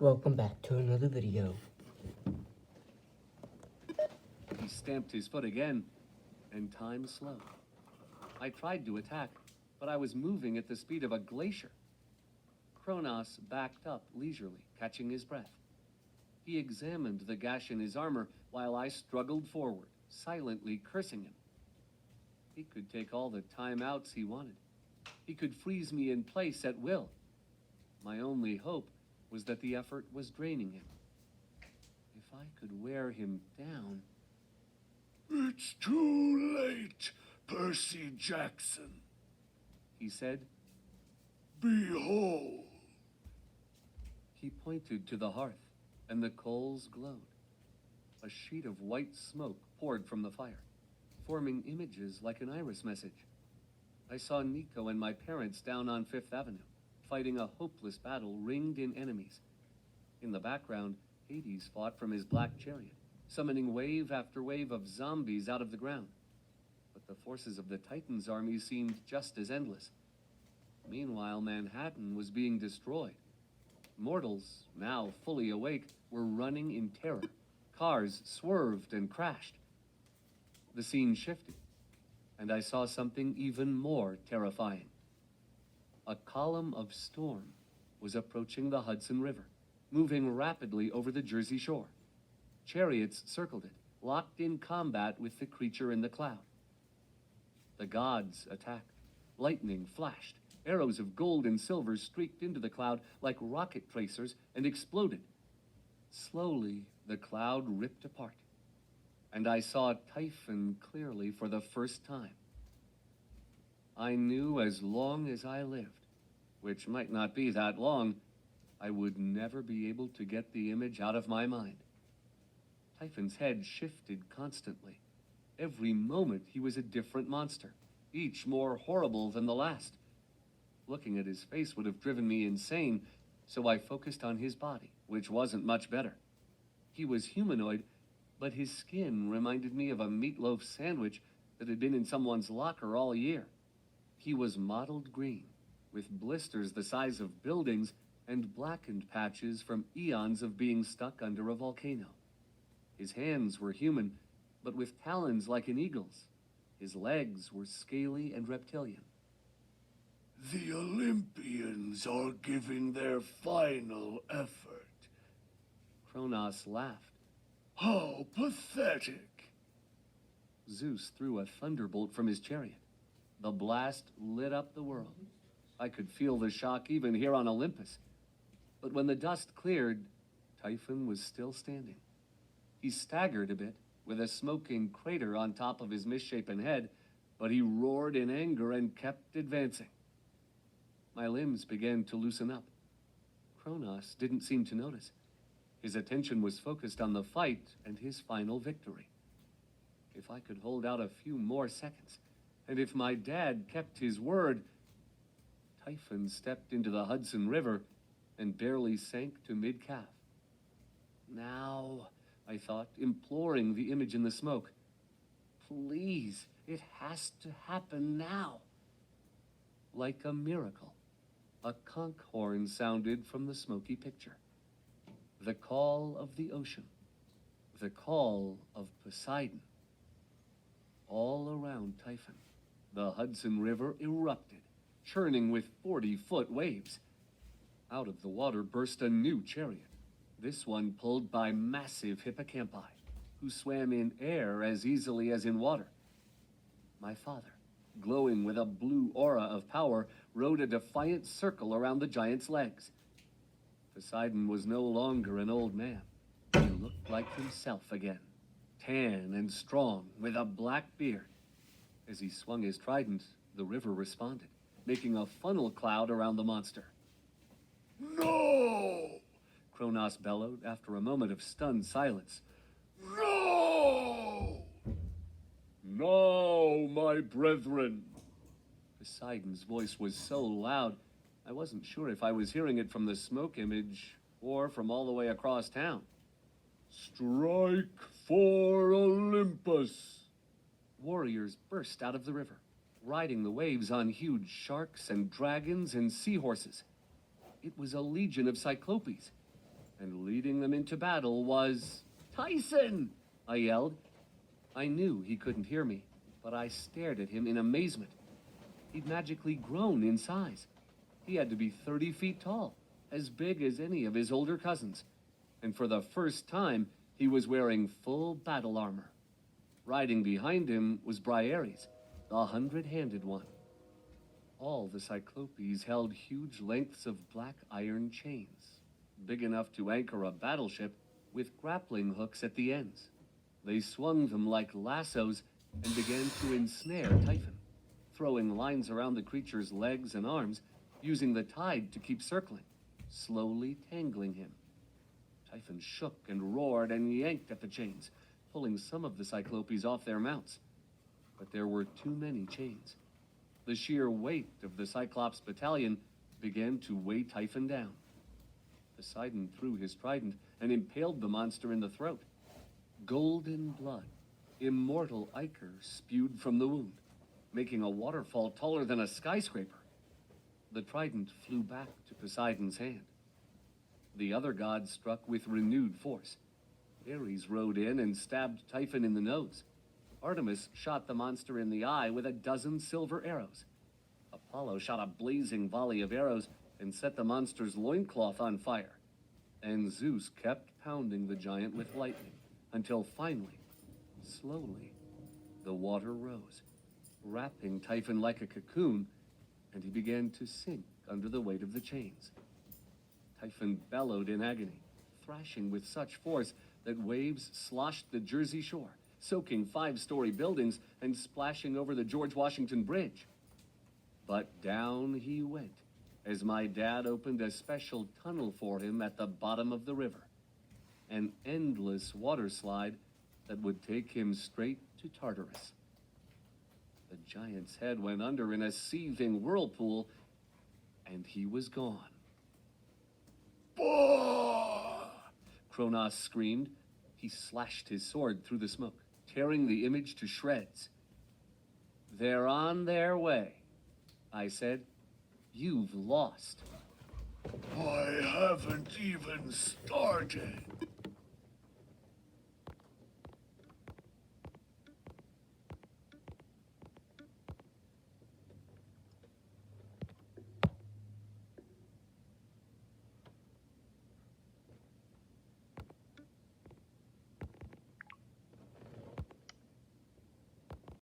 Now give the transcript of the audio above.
Welcome back to another video. He stamped his foot again, and time slowed. I tried to attack, but I was moving at the speed of a glacier. Kronos backed up leisurely, catching his breath. He examined the gash in his armor while I struggled forward, silently cursing him. He could take all the timeouts he wanted. He could freeze me in place at will. My only hope was that the effort was draining him. If I could wear him down... It's too late, Percy Jackson, he said. Behold. He pointed to the hearth, and the coals glowed. A sheet of white smoke poured from the fire, forming images like an iris message. I saw Nico and my parents down on Fifth Avenue, fighting a hopeless battle ringed in enemies. In the background, Hades fought from his black chariot, summoning wave after wave of zombies out of the ground. But the forces of the Titans' army seemed just as endless. Meanwhile, Manhattan was being destroyed. Mortals, now fully awake, were running in terror. Cars swerved and crashed. The scene shifted, and I saw something even more terrifying. A column of storm was approaching the Hudson River, moving rapidly over the Jersey Shore. Chariots circled it, locked in combat with the creature in the cloud. The gods attacked. Lightning flashed. Arrows of gold and silver streaked into the cloud like rocket tracers and exploded. Slowly, the cloud ripped apart, and I saw Typhon clearly for the first time. I knew as long as I lived, which might not be that long, I would never be able to get the image out of my mind. Typhon's head shifted constantly. Every moment he was a different monster, each more horrible than the last. Looking at his face would have driven me insane, so I focused on his body, which wasn't much better. He was humanoid, but his skin reminded me of a meatloaf sandwich that had been in someone's locker all year. He was mottled green, with blisters the size of buildings and blackened patches from eons of being stuck under a volcano. His hands were human, but with talons like an eagle's. His legs were scaly and reptilian. The Olympians are giving their final effort. Kronos laughed. How pathetic. Zeus threw a thunderbolt from his chariot. The blast lit up the world. I could feel the shock even here on Olympus. But when the dust cleared, Typhon was still standing. He staggered a bit, with a smoking crater on top of his misshapen head, but he roared in anger and kept advancing. My limbs began to loosen up. Kronos didn't seem to notice. His attention was focused on the fight and his final victory. If I could hold out a few more seconds, and if my dad kept his word... Typhon stepped into the Hudson River and barely sank to mid-calf. Now, I thought, imploring the image in the smoke. Please, it has to happen now. Like a miracle, a conch horn sounded from the smoky picture. The call of the ocean. The call of Poseidon. All around Typhon, the Hudson River erupted, churning with 40-foot waves. Out of the water burst a new chariot, this one pulled by massive hippocampi, who swam in air as easily as in water. My father, glowing with a blue aura of power, rode a defiant circle around the giant's legs. Poseidon was no longer an old man. He looked like himself again, tan and strong, with a black beard. As he swung his trident, the river responded, making a funnel cloud around the monster. No! Kronos bellowed after a moment of stunned silence. No! Now, my brethren! Poseidon's voice was so loud, I wasn't sure if I was hearing it from the smoke image or from all the way across town. Strike for Olympus! Warriors burst out of the river, riding the waves on huge sharks and dragons and seahorses. It was a legion of Cyclopes, and leading them into battle was Tyson! I yelled. I knew he couldn't hear me, but I stared at him in amazement. He'd magically grown in size. He had to be 30 feet tall, as big as any of his older cousins. And for the first time, he was wearing full battle armor. Riding behind him was Briares, the 100-handed one. All the Cyclopes held huge lengths of black iron chains, big enough to anchor a battleship with grappling hooks at the ends. They swung them like lassos and began to ensnare Typhon, throwing lines around the creature's legs and arms, using the tide to keep circling, slowly tangling him. Typhon shook and roared and yanked at the chains, pulling some of the Cyclopes off their mounts. But there were too many chains. The sheer weight of the Cyclops battalion began to weigh Typhon down. Poseidon threw his trident and impaled the monster in the throat. Golden blood, immortal ichor spewed from the wound, making a waterfall taller than a skyscraper. The trident flew back to Poseidon's hand. The other gods struck with renewed force. Ares rode in and stabbed Typhon in the nose. Artemis shot the monster in the eye with a dozen silver arrows. Apollo shot a blazing volley of arrows and set the monster's loincloth on fire. And Zeus kept pounding the giant with lightning until finally, slowly, the water rose, wrapping Typhon like a cocoon, and he began to sink under the weight of the chains. Typhon bellowed in agony, thrashing with such force that waves sloshed the Jersey shore, soaking 5-story buildings and splashing over the George Washington Bridge. But down he went as my dad opened a special tunnel for him at the bottom of the river, an endless water slide that would take him straight to Tartarus. The giant's head went under in a seething whirlpool, and he was gone. Bah! Kronos screamed. He slashed his sword through the smoke, tearing the image to shreds. They're on their way, I said. You've lost. I haven't even started.